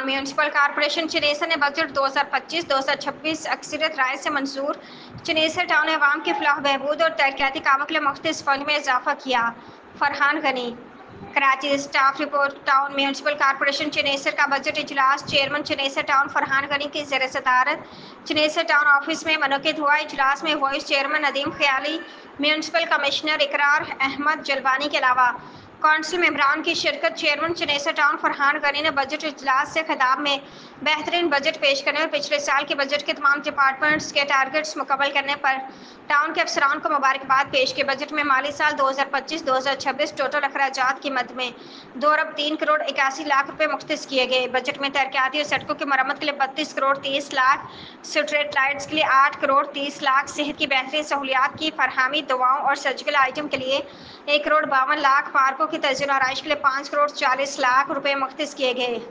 Town municipal corporation Chanesar ने budget 2025-2026 अक्सरियत राय से मंजूर चनेसर टाउन अवाम की फलाह बहबूद और तरक्याती कामों के लिए मुख्तलिफ फंड में इजाफा किया। Farhan Ghani, Karachi. Staff report. Town municipal corporation Chanesar का बजट इजलास चेयरमैन चनेसर टाउन फरहान गनी की ज़ेर सदारत चनेसर टाउन ऑफिस में मुनक्किद हुआ। इजलास में वाइस चेयरमैन नदीम ख्याली, म्यूनसिपल कमिश्नर इकरार अहमद जलवानी के अलावा कौंसिल मेंबरान की शिरकत। चेयरमैन चनेसर टाउन फरहान गनी ने बजट इजलास से खिताब में बेहतरीन बजट पेश करने और पिछले साल के बजट के तमाम डिपार्टमेंट्स के टारगेट्स मुकम्मल करने पर टाउन के अफसरान को मुबारकबाद पेश की। बजट में माली साल 2025-2026 टोटल अखराजात की मद में 2 अरब 3 करोड़ 81 लाख रुपए मुख्तस किए गए। बजट में तरक्याती और सड़कों की मरम्मत के लिए 32 करोड़ 30 लाख, स्ट्रीट लाइट्स के लिए 8 करोड़ 30 लाख, सेहत की बेहतरीन सहूलियात की फरहमी, दवाओं और सर्जिकल आइटम के लिए 1 करोड़ 52 लाख, पार्कों की तज़्ज़ीन और आराइश के लिए 5 करोड़ 40 लाख रुपए मुख्तस किए गए।